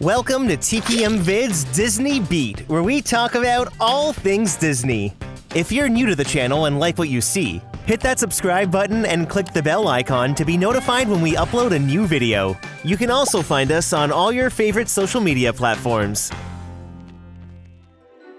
Welcome to TPM Vid's Disney Beat, where we talk about all things Disney. If you're new to the channel and like what you see, hit that subscribe button and click the bell icon to be notified when we upload a new video. You can also find us on all your favorite social media platforms.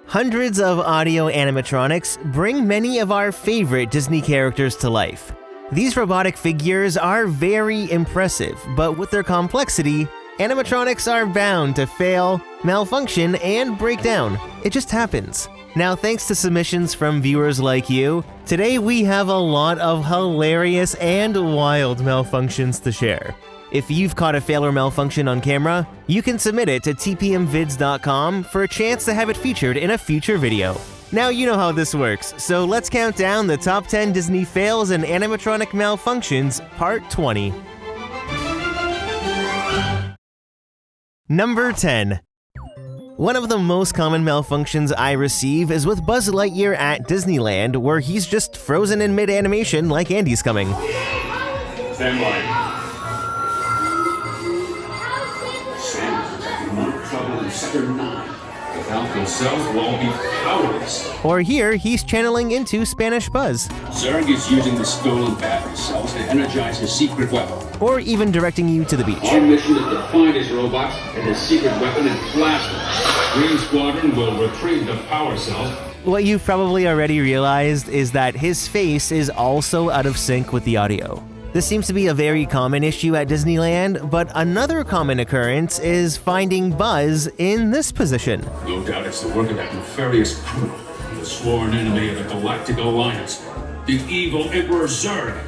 Hundreds of audio animatronics bring many of our favorite Disney characters to life. These robotic figures are very impressive, but with their complexity, animatronics are bound to fail, malfunction, and break down. It just happens. Now, thanks to submissions from viewers like you, today we have a lot of hilarious and wild malfunctions to share. If you've caught a fail or malfunction on camera, you can submit it to tpmvids.com for a chance to have it featured in a future video. Now you know how this works, so let's count down the top 10 Disney fails and animatronic malfunctions, part 20. Number 10. One of the most common malfunctions I receive is with Buzz Lightyear at Disneyland, where he's just frozen in mid-animation like Andy's coming. Stand by. Sam is detecting more trouble in Sector 9. Without themselves, we'll all be powerless. Or here, he's channeling into Spanish Buzz. Zurg is using the stolen battery cells to energize his secret weapon. Or even directing you to the beach. Our mission is to find his robots and his secret weapon and blast them. Green Squadron will retrieve the power cells. What you've probably already realized is that his face is also out of sync with the audio. This seems to be a very common issue at Disneyland, but another common occurrence is finding Buzz in this position. No doubt it's the work of that nefarious criminal, the sworn enemy of the Galactic Alliance, the evil Emperor Zurg.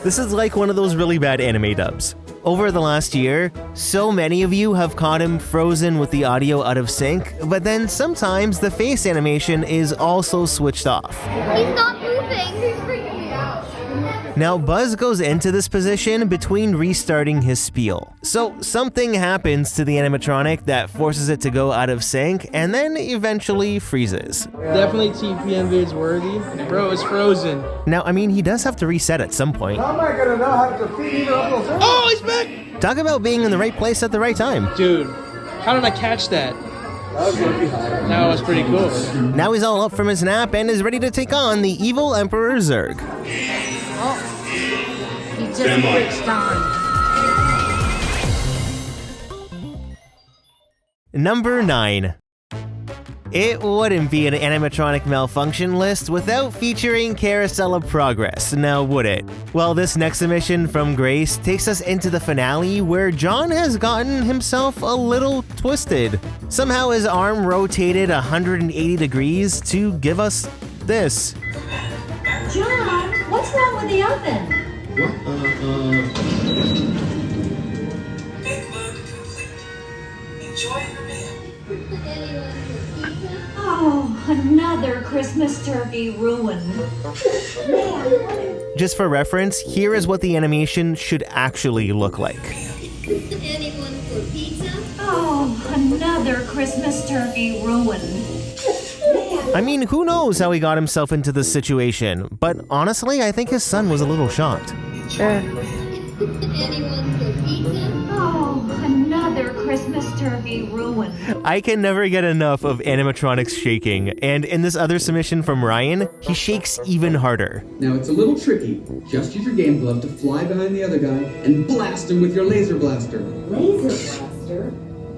This is like one of those really bad anime dubs. Over the last year, so many of you have caught him frozen with the audio out of sync, but then sometimes the face animation is also switched off. He's not moving! He's freaking me out! Now, Buzz goes into this position between restarting his spiel. So something happens to the animatronic that forces it to go out of sync and then eventually freezes. Definitely TPM vids worthy. Bro, it's frozen. Now, I mean, he does have to reset at some point. How am I gonna know how to defeat either of those? Oh, he's back! Talk about being in the right place at the right time. Dude, how did I catch that? That was pretty cool. Now he's all up from his nap and is ready to take on the evil Emperor Zurg. Oh, he just switched on. Number 9. It wouldn't be an animatronic malfunction list without featuring Carousel of Progress, now would it? Well, this next submission from Grace takes us into the finale where John has gotten himself a little twisted. Somehow his arm rotated 180 degrees to give us this. John, what's wrong with the oven? Oh, another Christmas turkey ruined. Just for reference, here is what the animation should actually look like. Anyone for pizza? Oh, another Christmas turkey ruined. I mean, who knows how he got himself into this situation, but honestly, I think his son was a little shocked. Anyone for pizza? Oh, another Christmas turkey ruined. I can never get enough of animatronics shaking, and in this other submission from Ryan, he shakes even harder. Now it's a little tricky. Just use your game glove to fly behind the other guy and blast him with your laser blaster. Laser blaster?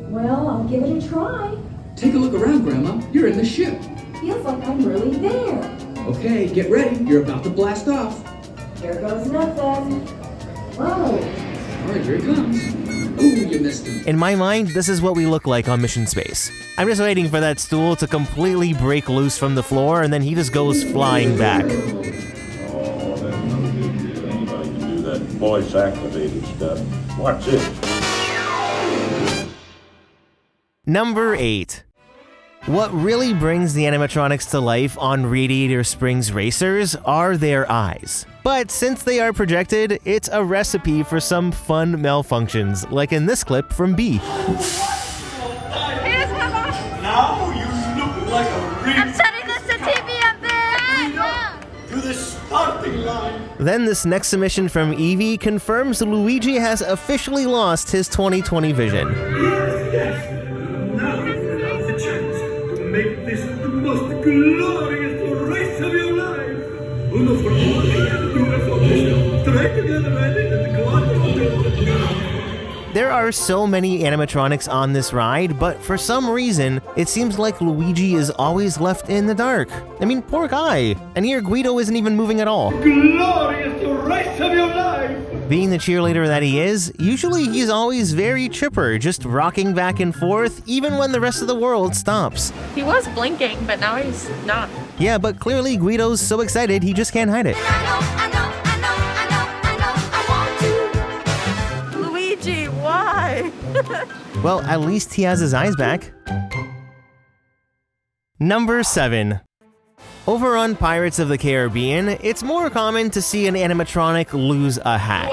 Well, I'll give it a try. Take a look around, Grandma. You're in the ship. Feels like I'm really there. Okay, get ready. You're about to blast off. Here goes nothing. Whoa. All right, here he comes. Ooh, you missed him. In my mind, this is what we look like on Mission Space. I'm just waiting for that stool to completely break loose from the floor, and then he just goes flying back. Oh, that's no big deal. Anybody can do that voice-activated stuff. Watch this. Number 8. What really brings the animatronics to life on Radiator Springs Racers are their eyes. But since they are projected, it's a recipe for some fun malfunctions, like in this clip from B. Now you look like a real I'm setting this to TV up there! to the starting line. Then this next submission from Evie confirms Luigi has officially lost his 2020 vision. Yes. Now you have the chance to make this the most glorious race of your life. Uno for one and two for this. Try together, ready? And go on. There are so many animatronics on this ride, but for some reason, it seems like Luigi is always left in the dark. I mean, poor guy. And here Guido isn't even moving at all. Glorious race of your life. Being the cheerleader that he is, usually he's always very chipper, just rocking back and forth, even when the rest of the world stops. He was blinking, but now he's not. Yeah, but clearly Guido's so excited he just can't hide it. Luigi, why? Well, at least he has his eyes back. Number 7. Over on Pirates of the Caribbean, it's more common to see an animatronic lose a hat.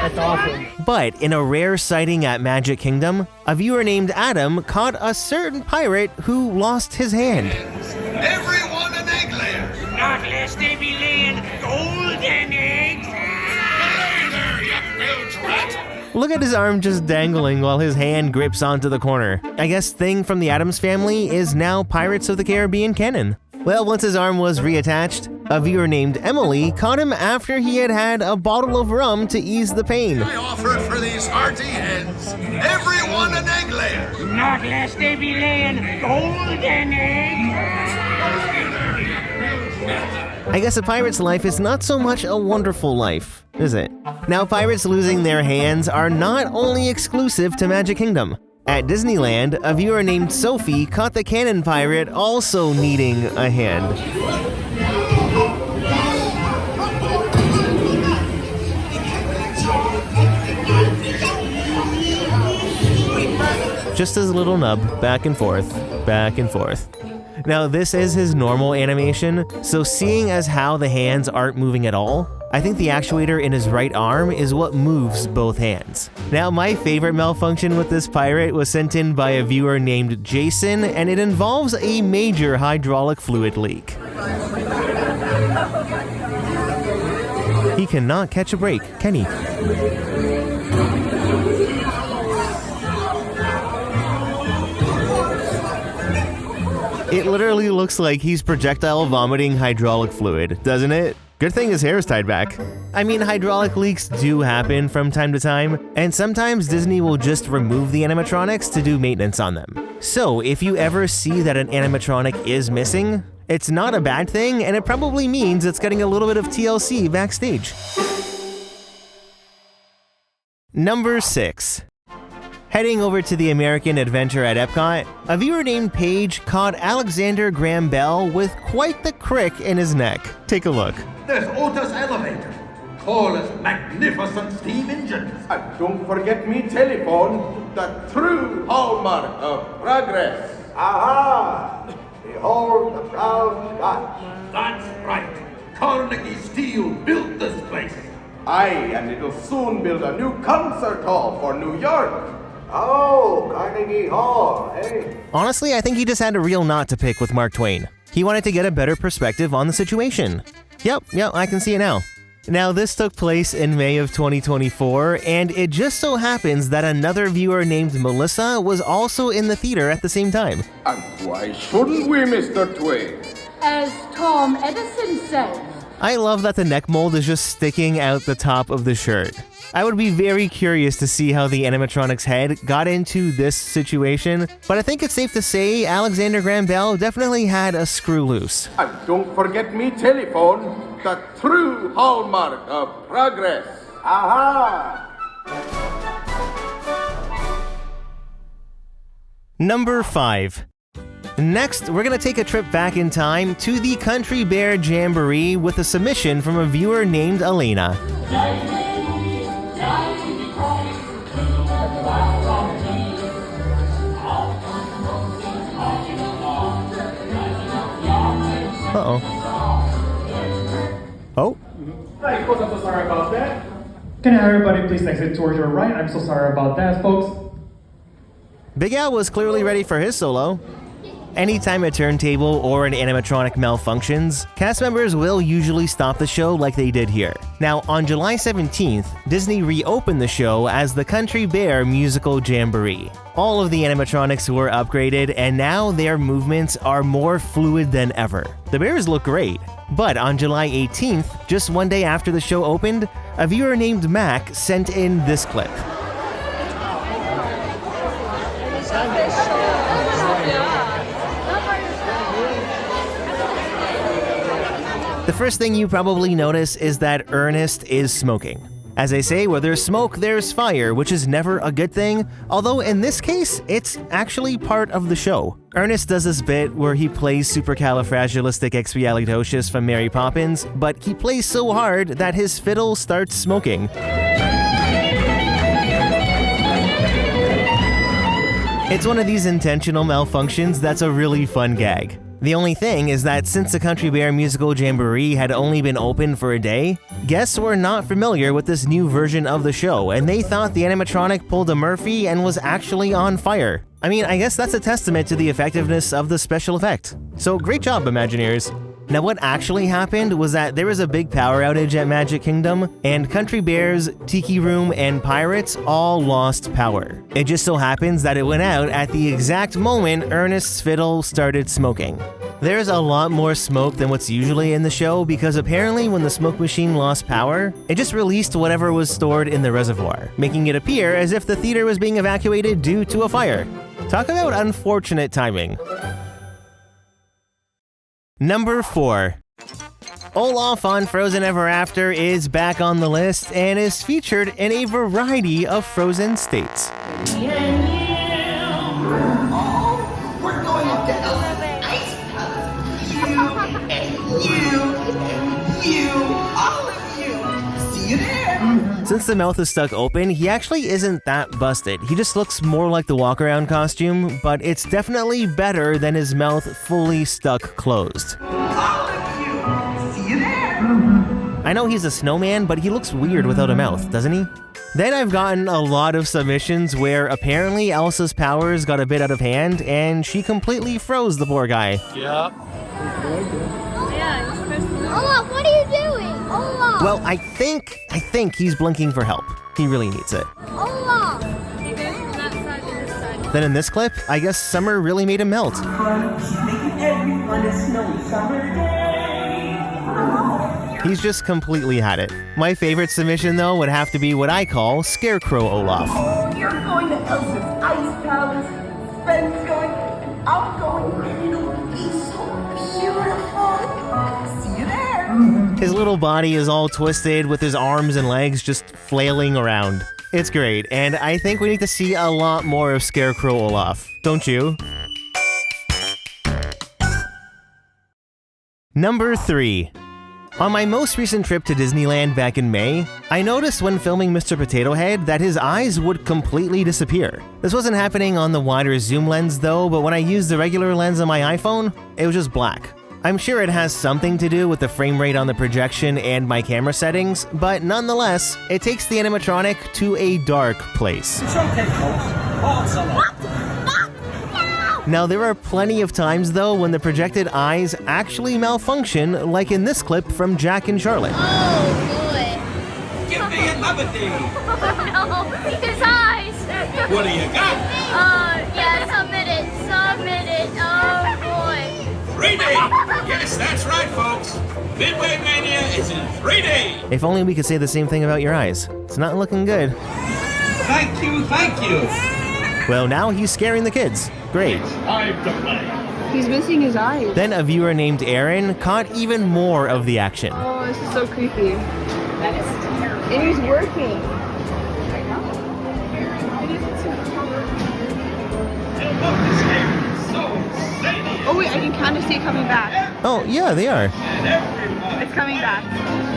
That's awesome. But in a rare sighting at Magic Kingdom, a viewer named Adam caught a certain pirate who lost his hand. Everyone an egg layer! Not lest they be laying golden eggs! Belay there, you bilge rat! Look at his arm just dangling while his hand grips onto the corner. I guess Thing from the Addams Family is now Pirates of the Caribbean canon. Well, once his arm was reattached, a viewer named Emily caught him after he had had a bottle of rum to ease the pain. I offered for these hearty hens, everyone an egg layer! Not lest they be laying golden eggs! I guess a pirate's life is not so much a wonderful life, is it? Now, pirates losing their hands are not only exclusive to Magic Kingdom. At Disneyland, a viewer named Sophie caught the cannon pirate also needing a hand. Just his little nub, back and forth, back and forth. Now, this is his normal animation, so seeing as how the hands aren't moving at all, I think the actuator in his right arm is what moves both hands. Now, my favorite malfunction with this pirate was sent in by a viewer named Jason, and it involves a major hydraulic fluid leak. He cannot catch a break, can he? It literally looks like he's projectile vomiting hydraulic fluid, doesn't it? Good thing his hair is tied back. I mean, hydraulic leaks do happen from time to time, and sometimes Disney will just remove the animatronics to do maintenance on them. So if you ever see that an animatronic is missing, it's not a bad thing, and it probably means it's getting a little bit of TLC backstage. Number 6. Heading over to the American Adventure at EPCOT, a viewer named Paige caught Alexander Graham Bell with quite the crick in his neck. Take a look. There's Otis Elevator. Tallest, magnificent steam engines. And don't forget me telephone, the true hallmark of progress. Aha! Behold the proud Scotch. That's right. Carnegie Steel built this place. Aye, and it'll soon build a new concert hall for New York. Oh, Carnegie Hall, eh? Honestly, I think he just had a real knot to pick with Mark Twain. He wanted to get a better perspective on the situation. Yep, I can see it now. Now, this took place in May of 2024, and it just so happens that another viewer named Melissa was also in the theater at the same time. And why shouldn't we, Mr. Twain? As Tom Edison says. I love that the neck mold is just sticking out the top of the shirt. I would be very curious to see how the animatronic's head got into this situation, but I think it's safe to say Alexander Graham Bell definitely had a screw loose. And don't forget me telephone, the true hallmark of progress. Aha! Number 5. Next, we're going to take a trip back in time to the Country Bear Jamboree with a submission from a viewer named Elena. Uh-oh. Oh? Hi, folks, I'm so sorry about that. Can everybody please exit towards your right? I'm so sorry about that, folks. Big Al was clearly ready for his solo. Anytime a turntable or an animatronic malfunctions, cast members will usually stop the show like they did here. Now, on July 17th, Disney reopened the show as the Country Bear musical Jamboree. All of the animatronics were upgraded, and now their movements are more fluid than ever. The bears look great. But on July 18th, just one day after the show opened, a viewer named Mac sent in this clip. The first thing you probably notice is that Ernest is smoking. As they say, where there's smoke, there's fire, which is never a good thing, although in this case, it's actually part of the show. Ernest does this bit where he plays Supercalifragilisticexpialidocious from Mary Poppins, but he plays so hard that his fiddle starts smoking. It's one of these intentional malfunctions that's a really fun gag. The only thing is that since the Country Bear musical Jamboree had only been open for a day, guests were not familiar with this new version of the show, and they thought the animatronic pulled a Murphy and was actually on fire. I mean, I guess that's a testament to the effectiveness of the special effect. So great job, Imagineers. Now what actually happened was that there was a big power outage at Magic Kingdom, and Country Bears, Tiki Room, and Pirates all lost power. It just so happens that it went out at the exact moment Ernest's fiddle started smoking. There's a lot more smoke than what's usually in the show because apparently when the smoke machine lost power, it just released whatever was stored in the reservoir, making it appear as if the theater was being evacuated due to a fire. Talk about unfortunate timing. Number 4. Olaf on Frozen Ever After is back on the list and is featured in a variety of Frozen states. Oh, we're going up to Elsa's ice palace. You, all of you. See you there. Since the mouth is stuck open, he actually isn't that busted. He just looks more like the walk-around costume, but it's definitely better than his mouth fully stuck closed. All of you. See you there. I know he's a snowman, but he looks weird without a mouth, doesn't he? Then I've gotten a lot of submissions where apparently Elsa's powers got a bit out of hand and she completely froze the poor guy. Yep. Olaf, what are you doing? Olaf! Well, I think he's blinking for help. He really needs it. Olaf! Then in this clip, I guess summer really made him melt. He's just completely had it. My favorite submission, though, would have to be what I call Scarecrow Olaf. Oh, you're going to Elsa's ice palace. Ben's going, and I'm going, and it'll be so beautiful. See you there. His little body is all twisted with his arms and legs just flailing around. It's great, and I think we need to see a lot more of Scarecrow Olaf, don't you? Number 3. On my most recent trip to Disneyland back in May, I noticed when filming Mr. Potato Head that his eyes would completely disappear. This wasn't happening on the wider zoom lens though, but when I used the regular lens on my iPhone, it was just black. I'm sure it has something to do with the frame rate on the projection and my camera settings, but nonetheless, it takes the animatronic to a dark place. It's okay, folks. Now, there are plenty of times, though, when the projected eyes actually malfunction, like in this clip from Jack and Charlotte. Oh, boy. Give me another thing. No, his eyes. What do you got? Yeah, submit it. Oh, boy. 3D. Yes, that's right, folks. Midway Mania is in 3D. If only we could say the same thing about your eyes. It's not looking good. Thank you. Well, now he's scaring the kids. Great. Time to play. He's missing his eyes. Then a viewer named Aaron caught even more of the action. Oh, this is so creepy. That is terrible. And he's working. Oh wait, I can kind of see it coming back. Oh, yeah, they are. It's coming back.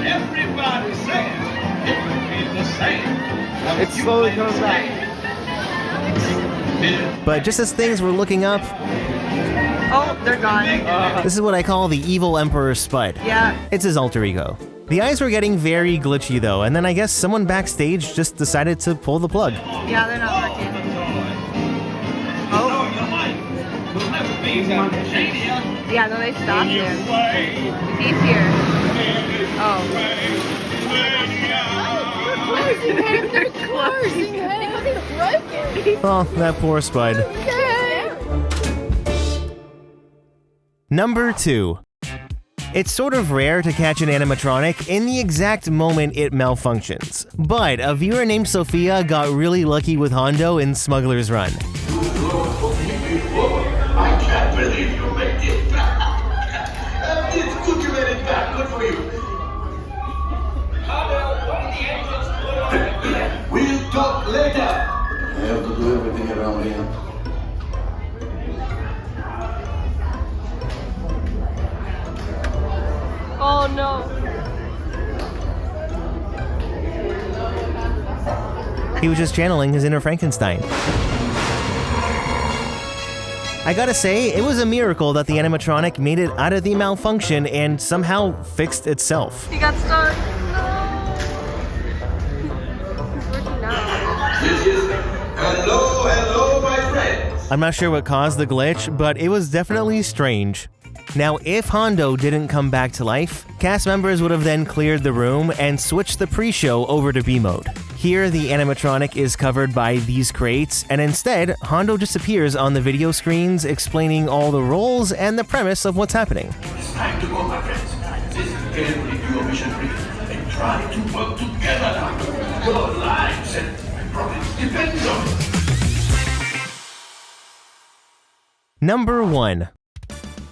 Everybody saying it would be the same. It's slowly coming back. But just as things were looking up, Oh, they're gone. this is what I call the evil Emperor Spud. Yeah. It's his alter ego. The eyes were getting very glitchy though, and then I guess someone backstage just decided to pull the plug. Yeah, they're not working. Oh. Yeah, no, they stopped him. He's here. Oh. They're closing him. Oh, that poor Spud. Number 2. It's sort of rare to catch an animatronic in the exact moment it malfunctions, but a viewer named Sophia got really lucky with Hondo in Smuggler's Run. I can't believe you made it back. It's good you made it back. Good for you. We'll talk later. I have to do everything around here. Oh no. He was just channeling his inner Frankenstein. I gotta say, it was a miracle that the animatronic made it out of the malfunction and somehow fixed itself. He got stuck. No. He's working now. Hello, my friends. I'm not sure what caused the glitch, but it was definitely strange. Now, if Hondo didn't come back to life, cast members would have then cleared the room and switched the pre-show over to B mode. Here, the animatronic is covered by these crates, and instead, Hondo just appears on the video screens explaining all the roles and the premise of what's happening. It's time to go, my friends. This game will do your mission brief and try to work together now. Your lives and profits depend on it. Number 1.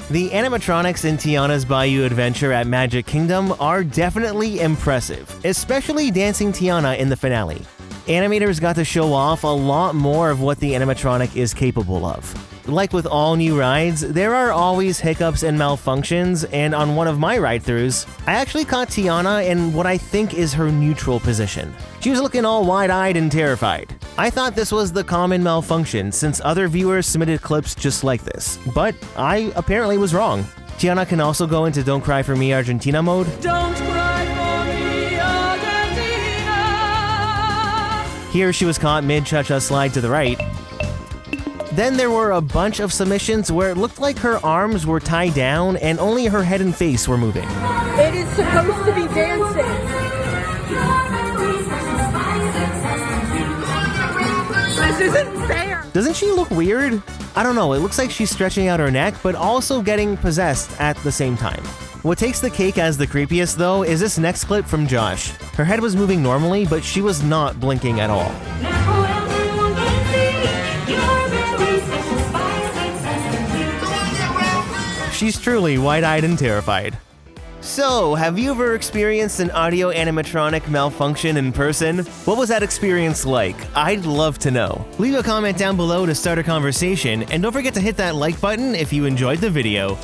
The animatronics in Tiana's Bayou adventure at Magic Kingdom are definitely impressive, especially Dancing Tiana in the finale. Animators got to show off a lot more of what the animatronic is capable of. Like with all new rides, there are always hiccups and malfunctions, and on one of my ride-throughs, I actually caught Tiana in what I think is her neutral position. She was looking all wide-eyed and terrified. I thought this was the common malfunction since other viewers submitted clips just like this, but I apparently was wrong. Tiana can also go into Don't Cry For Me Argentina mode. Don't cry for me, Argentina. Here she was caught mid-cha-cha slide to the right. Then there were a bunch of submissions where it looked like her arms were tied down and only her head and face were moving. It is supposed to be dancing. This isn't fair. Doesn't she look weird? I don't know, it looks like she's stretching out her neck, but also getting possessed at the same time. What takes the cake as the creepiest, though, is this next clip from Josh. Her head was moving normally, but she was not blinking at all. She's truly wide-eyed and terrified. So, have you ever experienced an audio animatronic malfunction in person? What was that experience like? I'd love to know. Leave a comment down below to start a conversation, and don't forget to hit that like button if you enjoyed the video.